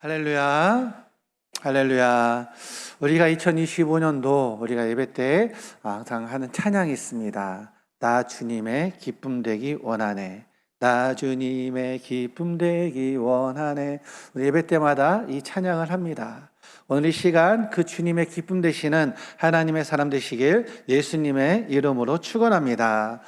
할렐루야, 할렐루야. 우리가 2025년도 우리가 예배 때 항상 하는 찬양이 있습니다. 나 주님의 기쁨 되기 원하네. 나 주님의 기쁨 되기 원하네. 우리 예배 때마다 이 찬양을 합니다. 오늘 이 시간 그 주님의 기쁨 되시는 하나님의 사람 되시길 예수님의 이름으로 축원합니다.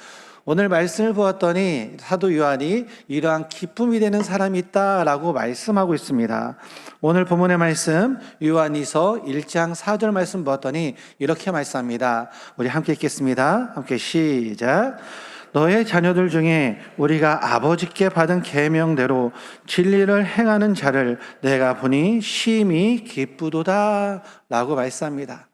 오늘 말씀을 보았더니 사도 요한이 이러한 기쁨이 되는 사람이 있다라고 말씀하고 있습니다. 오늘 본문의 말씀 요한이서 1장 4절 말씀 보았더니 이렇게 말씀합니다. 우리 함께 읽겠습니다. 함께 시작. 너의 자녀들 중에 우리가 아버지께 받은 계명대로 진리를 행하는 자를 내가 보니 심히 기쁘도다 라고 말씀합니다.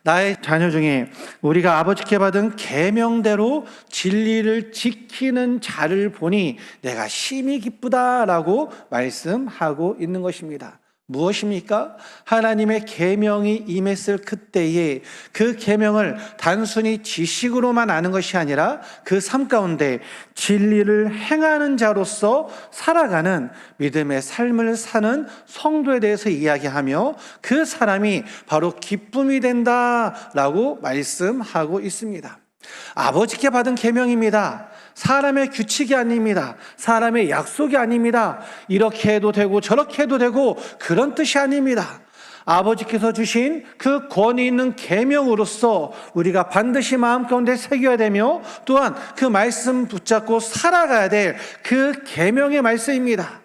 나의 자녀 중에 우리가 아버지께 받은 계명대로 진리를 지키는 자를 보니 내가 심히 기쁘다라고 말씀하고 있는 것입니다. 무엇입니까? 하나님의 계명이 임했을 그때에 그 계명을 단순히 지식으로만 아는 것이 아니라 그 삶 가운데 진리를 행하는 자로서 살아가는 믿음의 삶을 사는 성도에 대해서 이야기하며 그 사람이 바로 기쁨이 된다라고 말씀하고 있습니다. 아버지께 받은 계명입니다. 사람의 규칙이 아닙니다. 사람의 약속이 아닙니다. 이렇게 해도 되고 저렇게 해도 되고 그런 뜻이 아닙니다. 아버지께서 주신 그 권위 있는 계명으로서 우리가 반드시 마음 가운데 새겨야 되며 또한 그 말씀 붙잡고 살아가야 될 그 계명의 말씀입니다.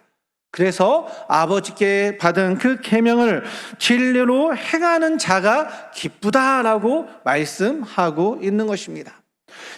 그래서 아버지께 받은 그 계명을 진리로 행하는 자가 기쁘다라고 말씀하고 있는 것입니다.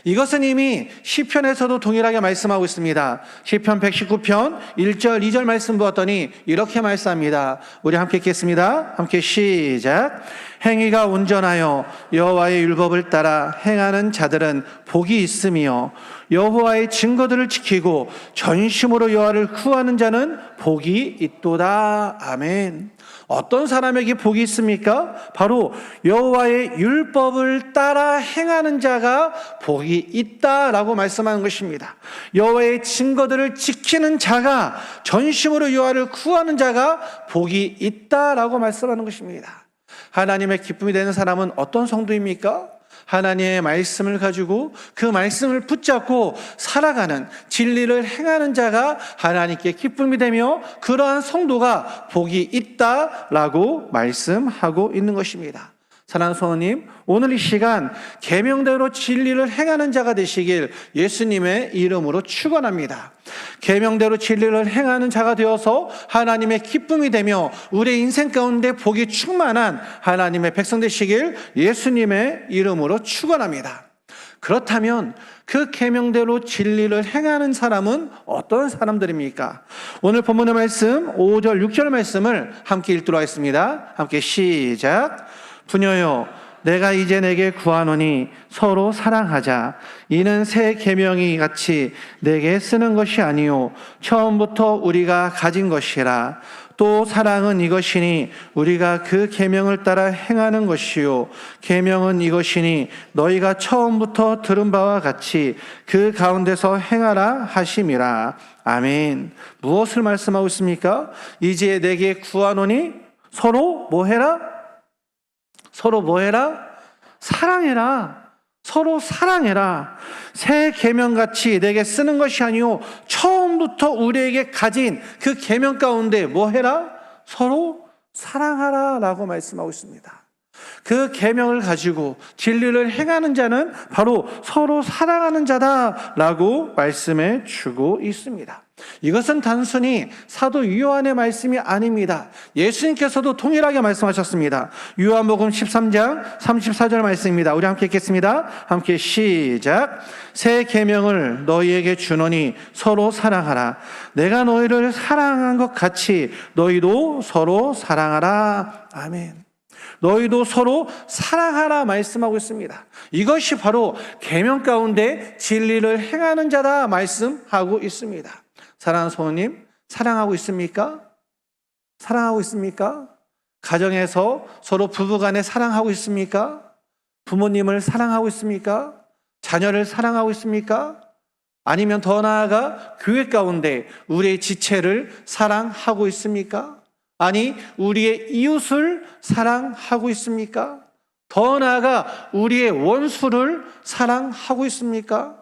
이것은 이미 시편에서도 동일하게 말씀하고 있습니다. 시편 119편 1절 2절 말씀 보았더니 이렇게 말씀합니다. 우리 함께 읽겠습니다. 함께 시작. 행위가 온전하여 여호와의 율법을 따라 행하는 자들은 복이 있으며 여호와의 증거들을 지키고 전심으로 여호와를 구하는 자는 복이 있도다. 아멘. 어떤 사람에게 복이 있습니까? 바로 여호와의 율법을 따라 행하는 자가 복이 있다라고 말씀하는 것입니다. 여호와의 증거들을 지키는 자가 전심으로 여호와를 구하는 자가 복이 있다라고 말씀하는 것입니다. 하나님의 기쁨이 되는 사람은 어떤 성도입니까? 하나님의 말씀을 가지고 그 말씀을 붙잡고 살아가는 진리를 행하는 자가 하나님께 기쁨이 되며 그러한 성도가 복이 있다라고 말씀하고 있는 것입니다. 사랑하는 성도님, 오늘 이 시간 계명대로 진리를 행하는 자가 되시길 예수님의 이름으로 축원합니다. 계명대로 진리를 행하는 자가 되어서 하나님의 기쁨이 되며 우리의 인생 가운데 복이 충만한 하나님의 백성 되시길 예수님의 이름으로 축원합니다. 그렇다면 그 계명대로 진리를 행하는 사람은 어떤 사람들입니까? 오늘 본문의 말씀 5절 6절 말씀을 함께 읽도록 하겠습니다. 함께 시작. 부녀여 내가 이제 내게 구하노니 서로 사랑하자. 이는 새 계명이 같이 내게 쓰는 것이 아니요 처음부터 우리가 가진 것이라. 또 사랑은 이것이니 우리가 그 계명을 따라 행하는 것이요 계명은 이것이니 너희가 처음부터 들은 바와 같이 그 가운데서 행하라 하심이라. 아멘. 무엇을 말씀하고 있습니까? 이제 내게 구하노니 서로 뭐 해라? 서로 뭐 해라? 사랑해라. 서로 사랑해라. 새 계명같이 내게 쓰는 것이 아니오 처음부터 우리에게 가진 그 계명 가운데 뭐 해라? 서로 사랑하라 라고 말씀하고 있습니다. 그 계명을 가지고 진리를 행하는 자는 바로 서로 사랑하는 자다라고 말씀해 주고 있습니다. 이것은 단순히 사도 요한의 말씀이 아닙니다. 예수님께서도 동일하게 말씀하셨습니다. 요한복음 13장 34절 말씀입니다. 우리 함께 읽겠습니다. 함께 시작. 새 계명을 너희에게 주노니 서로 사랑하라. 내가 너희를 사랑한 것 같이 너희도 서로 사랑하라. 아멘. 너희도 서로 사랑하라 말씀하고 있습니다. 이것이 바로 계명 가운데 진리를 행하는 자다 말씀하고 있습니다. 사랑하는 성도님, 사랑하고 있습니까? 사랑하고 있습니까? 가정에서 서로 부부간에 사랑하고 있습니까? 부모님을 사랑하고 있습니까? 자녀를 사랑하고 있습니까? 아니면 더 나아가 교회 가운데 우리의 지체를 사랑하고 있습니까? 아니, 우리의 이웃을 사랑하고 있습니까? 더 나아가 우리의 원수를 사랑하고 있습니까?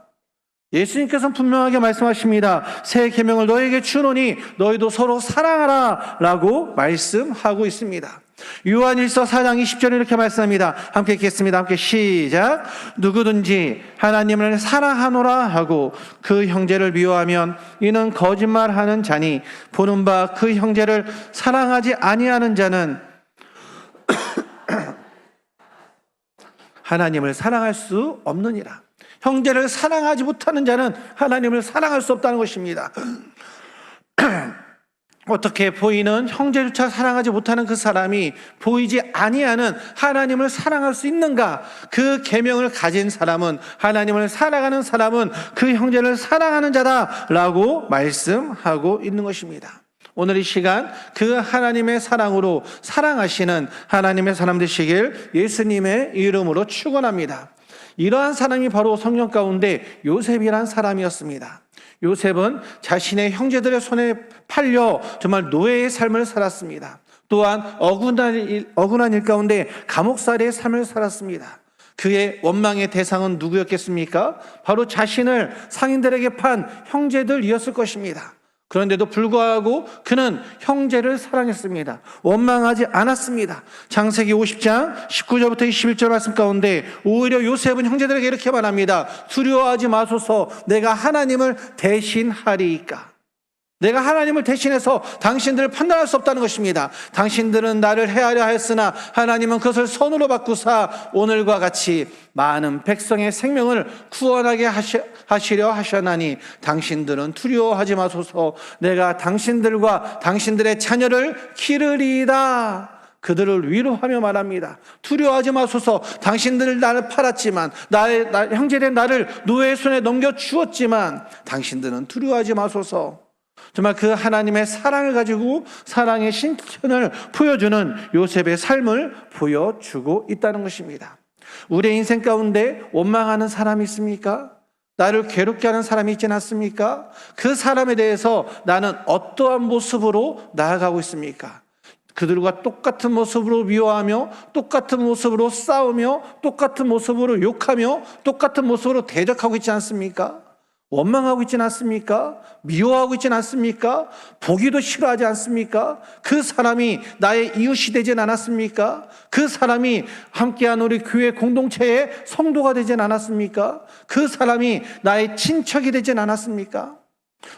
예수님께서는 분명하게 말씀하십니다. 새 계명을 너에게 주노니 너희도 서로 사랑하라 라고 말씀하고 있습니다. 요한일서 4장 20절에 이렇게 말씀합니다. 함께 읽겠습니다. 함께 시작. 누구든지 하나님을 사랑하노라 하고 그 형제를 미워하면 이는 거짓말하는 자니 보는 바 그 형제를 사랑하지 아니하는 자는 하나님을 사랑할 수 없느니라. 형제를 사랑하지 못하는 자는 하나님을 사랑할 수 없다는 것입니다. 어떻게 보이는 형제조차 사랑하지 못하는 그 사람이 보이지 아니하는 하나님을 사랑할 수 있는가? 그 계명을 가진 사람은, 하나님을 사랑하는 사람은 그 형제를 사랑하는 자다라고 말씀하고 있는 것입니다. 오늘 이 시간 그 하나님의 사랑으로 사랑하시는 하나님의 사람 되시길 예수님의 이름으로 축원합니다. 이러한 사람이 바로 성경 가운데 요셉이란 사람이었습니다. 요셉은 자신의 형제들의 손에 팔려 정말 노예의 삶을 살았습니다. 또한 억울한 일 가운데 감옥살이의 삶을 살았습니다. 그의 원망의 대상은 누구였겠습니까? 바로 자신을 상인들에게 판 형제들이었을 것입니다. 그런데도 불구하고 그는 형제를 사랑했습니다. 원망하지 않았습니다. 창세기 50장 19절부터 21절 말씀 가운데 오히려 요셉은 형제들에게 이렇게 말합니다. 두려워하지 마소서, 내가 하나님을 대신하리이까. 내가 하나님을 대신해서 당신들을 판단할 수 없다는 것입니다. 당신들은 나를 해하려 하였으나 하나님은 그것을 선으로 바꾸사 오늘과 같이 많은 백성의 생명을 구원하게 하시려 하셨나니 당신들은 두려워하지 마소서, 내가 당신들과 당신들의 자녀를 기르리이다. 그들을 위로하며 말합니다. 두려워하지 마소서, 당신들 나를 팔았지만 형제된 나를 노예의 손에 넘겨주었지만 당신들은 두려워하지 마소서. 정말 그 하나님의 사랑을 가지고 사랑의 실천을 보여주는 요셉의 삶을 보여주고 있다는 것입니다. 우리의 인생 가운데 원망하는 사람이 있습니까? 나를 괴롭게 하는 사람이 있지 않습니까? 그 사람에 대해서 나는 어떠한 모습으로 나아가고 있습니까? 그들과 똑같은 모습으로 미워하며 똑같은 모습으로 싸우며 똑같은 모습으로 욕하며 똑같은 모습으로 대적하고 있지 않습니까? 원망하고 있지 않습니까? 미워하고 있지 않습니까? 보기도 싫어하지 않습니까? 그 사람이 나의 이웃이 되진 않았습니까? 그 사람이 함께한 우리 교회 공동체의 성도가 되진 않았습니까? 그 사람이 나의 친척이 되진 않았습니까?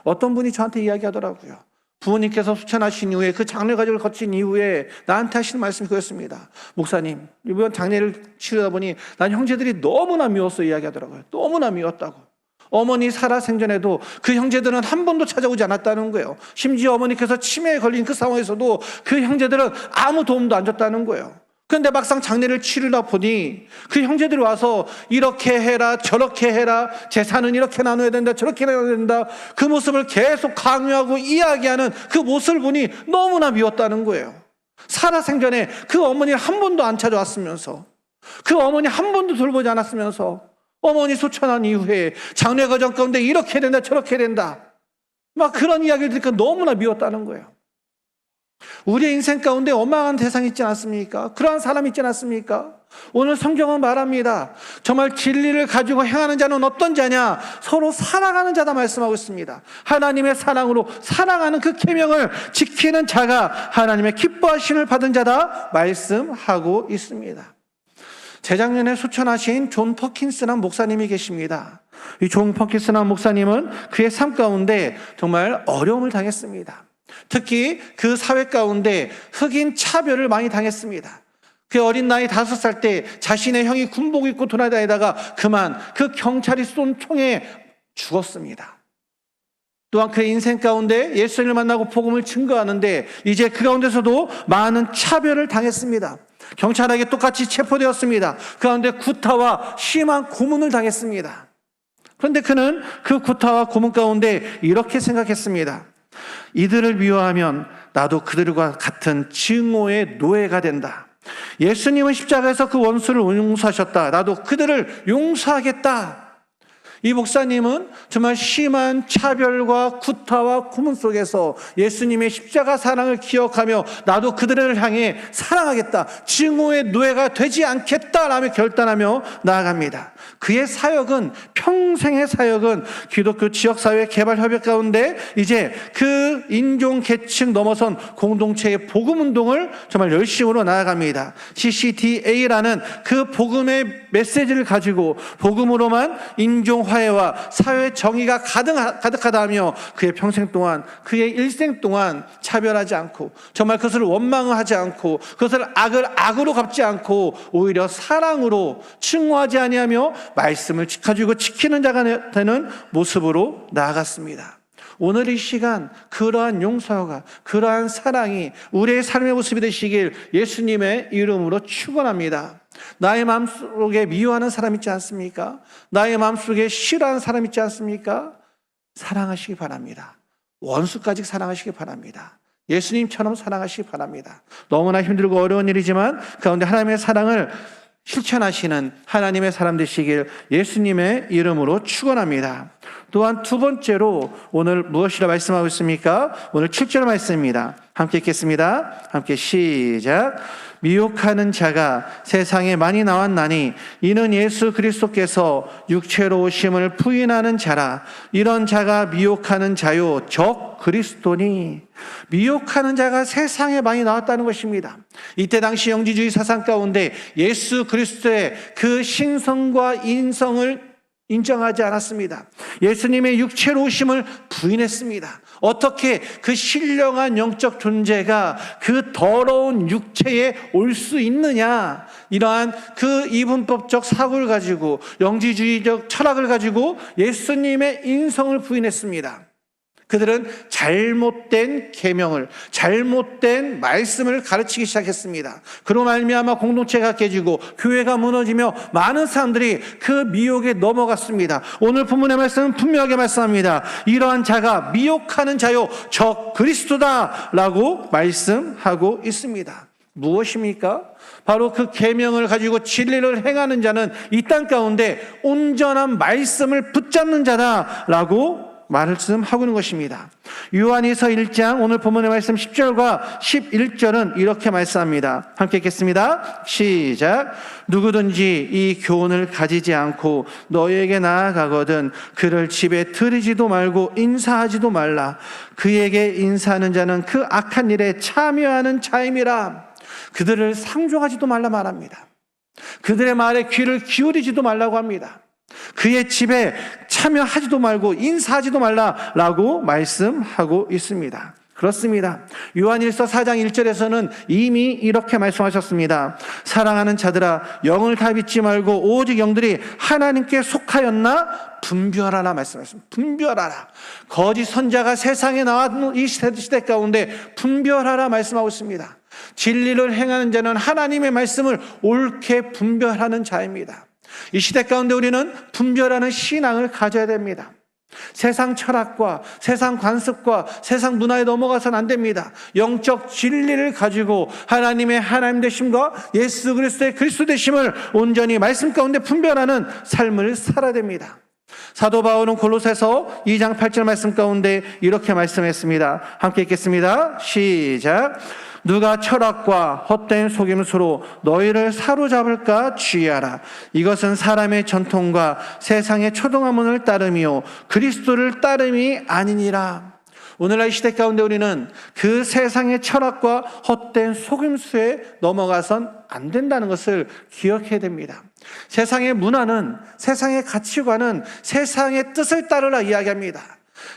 어떤 분이 저한테 이야기하더라고요. 부모님께서 수천하신 이후에 그 장례가족을 거친 이후에 나한테 하시는 말씀이 그였습니다. 목사님, 이번 장례를 치르다 보니 난 형제들이 너무나 미워서 이야기하더라고요. 너무나 미웠다고. 어머니 살아생전에도 그 형제들은 한 번도 찾아오지 않았다는 거예요. 심지어 어머니께서 치매에 걸린 그 상황에서도 그 형제들은 아무 도움도 안 줬다는 거예요. 그런데 막상 장례를 치르다 보니 그 형제들이 와서 이렇게 해라 저렇게 해라, 재산은 이렇게 나눠야 된다 저렇게 나눠야 된다, 그 모습을 계속 강요하고 이야기하는 그 모습을 보니 너무나 미웠다는 거예요. 살아생전에 그 어머니 한 번도 안 찾아왔으면서, 그 어머니 한 번도 돌보지 않았으면서, 어머니 소천한 이후에 장례 과정 가운데 이렇게 된다 저렇게 된다 막 그런 이야기를 들으니까 너무나 미웠다는 거예요. 우리의 인생 가운데 원망한 대상이 있지 않습니까? 그러한 사람이 있지 않습니까? 오늘 성경은 말합니다. 정말 진리를 가지고 행하는 자는 어떤 자냐? 서로 사랑하는 자다 말씀하고 있습니다. 하나님의 사랑으로 사랑하는 그 계명을 지키는 자가 하나님의 기뻐하심을 받은 자다 말씀하고 있습니다. 재작년에 소천하신 존 퍼킨스라는 목사님이 계십니다. 이 존 퍼킨스라는 목사님은 그의 삶 가운데 정말 어려움을 당했습니다. 특히 그 사회 가운데 흑인 차별을 많이 당했습니다. 그 어린 나이 5살 때 자신의 형이 군복 입고 돌아다니다가 그만 그 경찰이 쏜 총에 죽었습니다. 또한 그의 인생 가운데 예수님을 만나고 복음을 증거하는데 이제 그 가운데서도 많은 차별을 당했습니다. 경찰에게 똑같이 체포되었습니다. 그 가운데 구타와 심한 고문을 당했습니다. 그런데 그는 그 구타와 고문 가운데 이렇게 생각했습니다. 이들을 미워하면 나도 그들과 같은 증오의 노예가 된다. 예수님은 십자가에서 그 원수를 용서하셨다. 나도 그들을 용서하겠다. 이 목사님은 정말 심한 차별과 구타와 고문 속에서 예수님의 십자가 사랑을 기억하며 나도 그들을 향해 사랑하겠다, 증오의 노예가 되지 않겠다라며 결단하며 나아갑니다. 그의 사역은, 평생의 사역은 기독교 지역사회 개발 협약 가운데 이제 그 인종 계층 넘어선 공동체의 복음운동을 정말 열심으로 나아갑니다. CCDA라는 그 복음의 메시지를 가지고 복음으로만 인종 화해와 사회 정의가 가득하다 하며 그의 평생 동안, 그의 일생 동안 차별하지 않고, 정말 그것을 원망하지 않고, 그것을 악을 악으로 갚지 않고 오히려 사랑으로 증오하지 아니하며 말씀을 가지고 지키는 자가 되는 모습으로 나아갔습니다. 오늘 이 시간 그러한 용서가, 그러한 사랑이 우리의 삶의 모습이 되시길 예수님의 이름으로 축원합니다. 나의 마음속에 미워하는 사람 있지 않습니까? 나의 마음속에 싫어하는 사람 있지 않습니까? 사랑하시기 바랍니다. 원수까지 사랑하시기 바랍니다. 예수님처럼 사랑하시기 바랍니다. 너무나 힘들고 어려운 일이지만 가운데 하나님의 사랑을 실천하시는 하나님의 사람 되시길 예수님의 이름으로 축원합니다. 또한 두 번째로 오늘 무엇이라 말씀하고 있습니까? 오늘 7절 말씀입니다. 함께 읽겠습니다. 함께 시작. 미혹하는 자가 세상에 많이 나왔나니 이는 예수 그리스도께서 육체로 오심을 부인하는 자라. 이런 자가 미혹하는 자요 적 그리스도니. 미혹하는 자가 세상에 많이 나왔다는 것입니다. 이때 당시 영지주의 사상 가운데 예수 그리스도의 그 신성과 인성을 인정하지 않았습니다. 예수님의 육체로 오심을 부인했습니다. 어떻게 그 신령한 영적 존재가 그 더러운 육체에 올 수 있느냐, 이러한 그 이분법적 사고를 가지고, 영지주의적 철학을 가지고 예수님의 인성을 부인했습니다. 그들은 잘못된 계명을, 잘못된 말씀을 가르치기 시작했습니다. 그로 말미암아 공동체가 깨지고 교회가 무너지며 많은 사람들이 그 미혹에 넘어갔습니다. 오늘 본문의 말씀은 분명하게 말씀합니다. 이러한 자가 미혹하는 자요 적 그리스도다라고 말씀하고 있습니다. 무엇입니까? 바로 그 계명을 가지고 진리를 행하는 자는 이 땅 가운데 온전한 말씀을 붙잡는 자다라고 말씀하고 있는 것입니다. 요한일서 1장 오늘 본문의 말씀 10절과 11절은 이렇게 말씀합니다. 함께 읽겠습니다. 시작. 누구든지 이 교훈을 가지지 않고 너에게 나아가거든 그를 집에 들이지도 말고 인사하지도 말라. 그에게 인사하는 자는 그 악한 일에 참여하는 자임이라. 그들을 상종하지도 말라 말합니다. 그들의 말에 귀를 기울이지도 말라고 합니다. 그의 집에 참여하지도 말고 인사하지도 말라라고 말씀하고 있습니다. 그렇습니다. 요한일서 4장 1절에서는 이미 이렇게 말씀하셨습니다. 사랑하는 자들아 영을 다 믿지 말고 오직 영들이 하나님께 속하였나 분별하라 말씀하셨습니다. 분별하라. 거짓 선자가 세상에 나온 이 시대 가운데 분별하라 말씀하고 있습니다. 진리를 행하는 자는 하나님의 말씀을 옳게 분별하는 자입니다. 이 시대 가운데 우리는 분별하는 신앙을 가져야 됩니다. 세상 철학과 세상 관습과 세상 문화에 넘어가서는 안 됩니다. 영적 진리를 가지고 하나님의 하나님 되심과 예수 그리스도의 그리스도 되심을 온전히 말씀 가운데 분별하는 삶을 살아야 됩니다. 사도 바울은 골로새서 2장 8절 말씀 가운데 이렇게 말씀했습니다. 함께 읽겠습니다. 시작. 누가 철학과 헛된 속임수로 너희를 사로잡을까 주의하라. 이것은 사람의 전통과 세상의 초등학문을 따름이요 그리스도를 따름이 아니니라. 오늘날 이 시대 가운데 우리는 그 세상의 철학과 헛된 속임수에 넘어가선 안 된다는 것을 기억해야 됩니다. 세상의 문화는, 세상의 가치관은 세상의 뜻을 따르라 이야기합니다.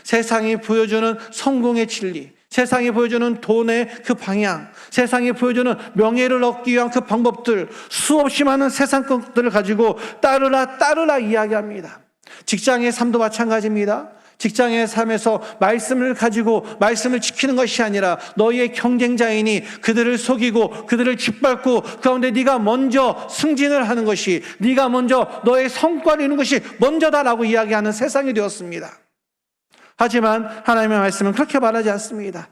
세상이 보여주는 성공의 진리, 세상이 보여주는 돈의 그 방향, 세상이 보여주는 명예를 얻기 위한 그 방법들, 수없이 많은 세상 것들을 가지고 따르라 이야기합니다. 직장의 삶도 마찬가지입니다. 직장의 삶에서 말씀을 가지고 말씀을 지키는 것이 아니라 너희의 경쟁자이니 그들을 속이고 그들을 짓밟고 그 가운데 네가 먼저 승진을 하는 것이, 네가 먼저 너의 성과를 이루는 것이 먼저다라고 이야기하는 세상이 되었습니다. 하지만 하나님의 말씀은 그렇게 말하지 않습니다.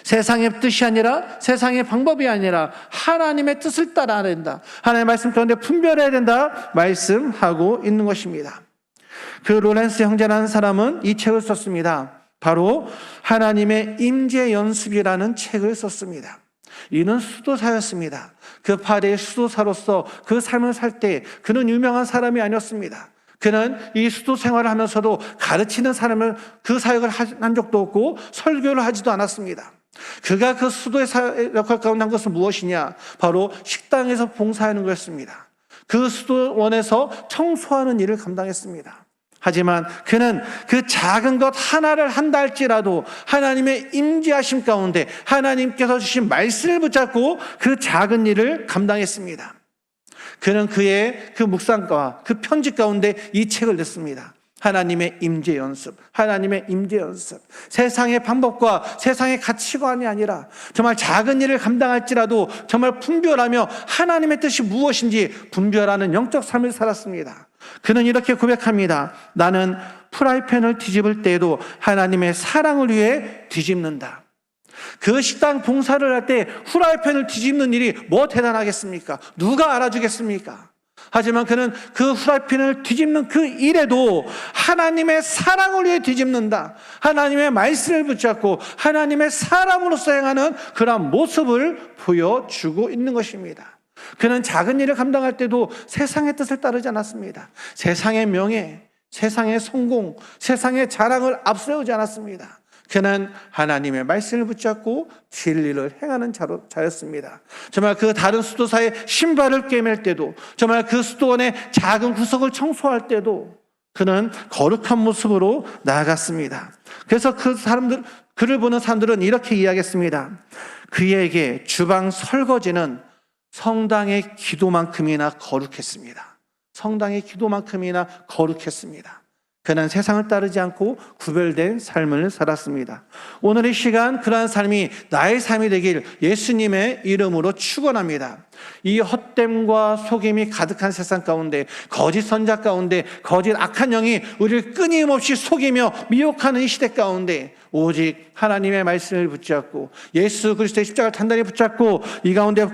세상의 뜻이 아니라, 세상의 방법이 아니라 하나님의 뜻을 따라야 된다. 하나님의 말씀 가운데 분별해야 된다 말씀하고 있는 것입니다. 그 로렌스 형제라는 사람은 이 책을 썼습니다. 바로 하나님의 임재 연습이라는 책을 썼습니다. 이는 수도사였습니다. 그 파리의 수도사로서 그 삶을 살 때 그는 유명한 사람이 아니었습니다. 그는 이 수도 생활을 하면서도 가르치는 사람을 그 사역을 한 적도 없고 설교를 하지도 않았습니다. 그가 그 수도의 역할 가운데 한 것은 무엇이냐? 바로 식당에서 봉사하는 것이었습니다. 그 수도원에서 청소하는 일을 감당했습니다. 하지만 그는 그 작은 것 하나를 한다 할지라도 하나님의 임재하심 가운데 하나님께서 주신 말씀을 붙잡고 그 작은 일을 감당했습니다. 그는 그의 그 묵상과 그 편지 가운데 이 책을 냈습니다. 하나님의 임재 연습, 하나님의 임재 연습. 세상의 방법과 세상의 가치관이 아니라 정말 작은 일을 감당할지라도 정말 분별하며 하나님의 뜻이 무엇인지 분별하는 영적 삶을 살았습니다. 그는 이렇게 고백합니다. 나는 프라이팬을 뒤집을 때에도 하나님의 사랑을 위해 뒤집는다. 그 식당 봉사를 할 때 프라이팬을 뒤집는 일이 뭐 대단하겠습니까? 누가 알아주겠습니까? 하지만 그는 그 프라이팬을 뒤집는 그 일에도 하나님의 사랑을 위해 뒤집는다. 하나님의 말씀을 붙잡고 하나님의 사람으로서 행하는 그런 모습을 보여주고 있는 것입니다. 그는 작은 일을 감당할 때도 세상의 뜻을 따르지 않았습니다. 세상의 명예, 세상의 성공, 세상의 자랑을 앞세우지 않았습니다. 그는 하나님의 말씀을 붙잡고 진리를 행하는 자였습니다. 정말 그 다른 수도사의 신발을 꿰맬 때도, 정말 그 수도원의 작은 구석을 청소할 때도 그는 거룩한 모습으로 나아갔습니다. 그래서 그를 보는 사람들은 이렇게 이야기했습니다. 그에게 주방 설거지는 성당의 기도만큼이나 거룩했습니다. 성당의 기도만큼이나 거룩했습니다. 그는 세상을 따르지 않고 구별된 삶을 살았습니다. 오늘 이 시간 그러한 삶이 나의 삶이 되길 예수님의 이름으로 축원합니다. 이 헛됨과 속임이 가득한 세상 가운데, 거짓 선자 가운데, 거짓 악한 영이 우리를 끊임없이 속이며 미혹하는 이 시대 가운데 오직 하나님의 말씀을 붙잡고 예수 그리스도의 십자가를 단단히 붙잡고 이 가운데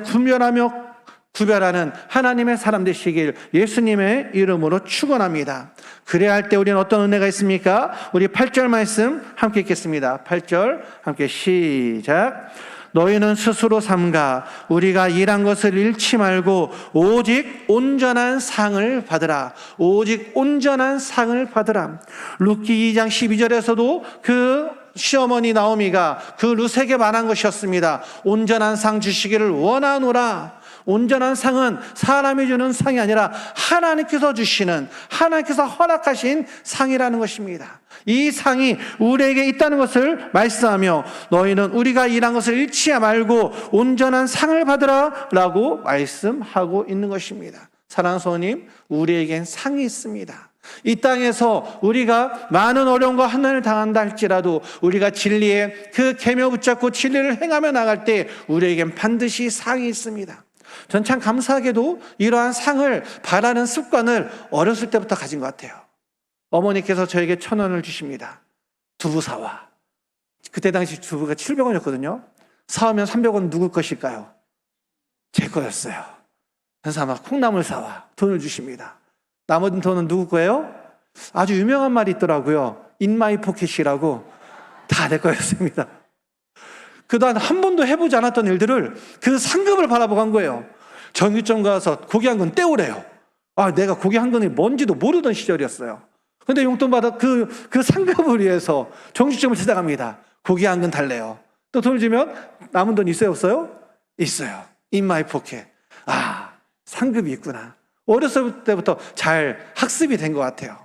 구별하는 하나님의 사람 되시길 예수님의 이름으로 축원합니다. 그래야 할 때 우리는 어떤 은혜가 있습니까? 우리 8절 말씀 함께 읽겠습니다. 8절 함께 시작. 너희는 스스로 삼가 우리가 일한 것을 잃지 말고 오직 온전한 상을 받으라. 오직 온전한 상을 받으라. 룻기 2장 12절에서도 그 시어머니 나오미가 그 룻에게 말한 것이었습니다. 온전한 상 주시기를 원하노라. 온전한 상은 사람이 주는 상이 아니라 하나님께서 주시는, 하나님께서 허락하신 상이라는 것입니다. 이 상이 우리에게 있다는 것을 말씀하며 너희는 우리가 일한 것을 잃지 말고 온전한 상을 받으라 라고 말씀하고 있는 것입니다. 사랑하는 성도님, 우리에겐 상이 있습니다. 이 땅에서 우리가 많은 어려움과 환난을 당한다 할지라도 우리가 진리의 그 계명 붙잡고 진리를 행하며 나갈 때 우리에겐 반드시 상이 있습니다. 전 참 감사하게도 이러한 상을 바라는 습관을 어렸을 때부터 가진 것 같아요. 어머니께서 저에게 1,000원을 주십니다. 두부 사와. 그때 당시 두부가 700원이었거든요. 사오면 300원 누구 것일까요? 제 거였어요. 그래서 아마 콩나물 사와. 돈을 주십니다. 나머지 돈은 누구 거예요? 아주 유명한 말이 있더라고요. In my pocket이라고. 다 내 거였습니다. 그동안 한 번도 해보지 않았던 일들을 그 상급을 바라보고 한 거예요. 정육점 가서 고기 한 근 떼오래요. 내가 고기 한 근이 뭔지도 모르던 시절이었어요. 근데 용돈 받아 그 상급을 위해서 정육점을 찾아갑니다. 고기 한 근 달래요. 또 돈을 주면 남은 돈 있어요, 없어요? 있어요. In my pocket. 상급이 있구나. 어렸을 때부터 잘 학습이 된 것 같아요.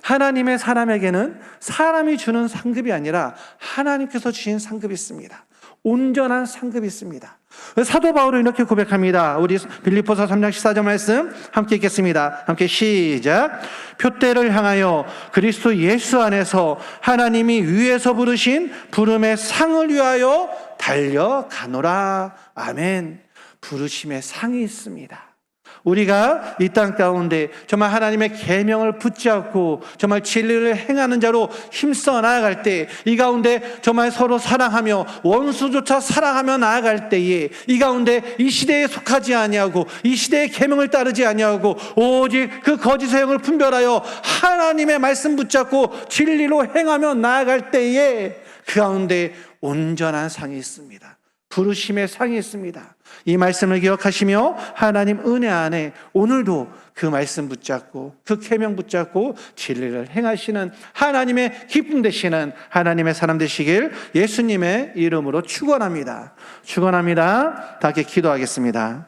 하나님의 사람에게는 사람이 주는 상급이 아니라 하나님께서 주신 상급이 있습니다. 온전한 상급이 있습니다. 사도 바울은 이렇게 고백합니다. 우리 빌립보서 3장 14절 말씀 함께 읽겠습니다. 함께 시작. 표대를 향하여 그리스도 예수 안에서 하나님이 위에서 부르신 부름의 상을 위하여 달려가노라. 아멘. 부르심의 상이 있습니다. 우리가 이 땅 가운데 정말 하나님의 계명을 붙잡고 정말 진리를 행하는 자로 힘써 나아갈 때, 이 가운데 정말 서로 사랑하며 원수조차 사랑하며 나아갈 때에, 이 가운데 이 시대에 속하지 아니하고 이 시대의 계명을 따르지 아니하고 오직 그 거짓의 영을 분별하여 하나님의 말씀 붙잡고 진리로 행하며 나아갈 때에 그 가운데 온전한 상이 있습니다. 부르심의 상이 있습니다. 이 말씀을 기억하시며 하나님 은혜 안에 오늘도 그 말씀 붙잡고 그 계명 붙잡고 진리를 행하시는 하나님의 기쁨 되시는 하나님의 사람 되시길 예수님의 이름으로 축원합니다. 축원합니다. 다 함께 기도하겠습니다.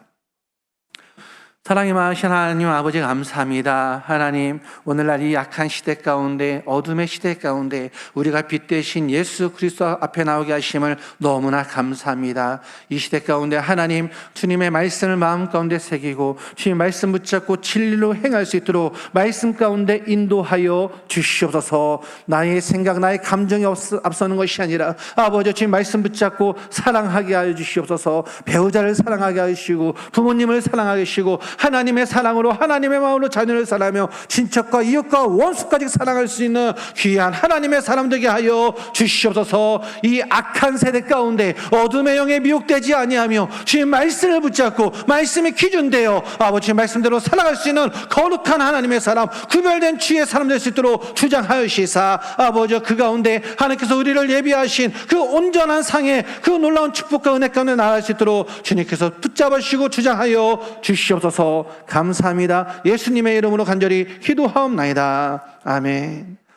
사랑이 많으신 하나님 아버지 감사합니다. 하나님, 오늘날 이 약한 시대 가운데, 어둠의 시대 가운데 우리가 빛 되신 예수 그리스도 앞에 나오게 하심을 너무나 감사합니다. 이 시대 가운데 하나님, 주님의 말씀을 마음 가운데 새기고 주님 말씀 붙잡고 진리로 행할 수 있도록 말씀 가운데 인도하여 주시옵소서. 나의 생각, 나의 감정이 앞서는 것이 아니라 아버지 주님 말씀 붙잡고 사랑하게 하여 주시옵소서. 배우자를 사랑하게 하시고 부모님을 사랑하게 하시고 하나님의 사랑으로, 하나님의 마음으로 자녀를 사랑하며 친척과 이웃과 원수까지 사랑할 수 있는 귀한 하나님의 사람 되게 하여 주시옵소서. 이 악한 세대 가운데 어둠의 영에 미혹되지 아니하며 주님 말씀을 붙잡고 말씀이 기준되어 아버지의 말씀대로 살아갈 수 있는 거룩한 하나님의 사람, 구별된 주의 사람 될 수 있도록 주장하여시사 아버지 그 가운데 하나님께서 우리를 예비하신 그 온전한 상에 그 놀라운 축복과 은혜 가운데 나아갈 수 있도록 주님께서 붙잡으시고 주장하여 주시옵소서. 감사합니다. 예수님의 이름으로 간절히 기도하옵나이다. 아멘.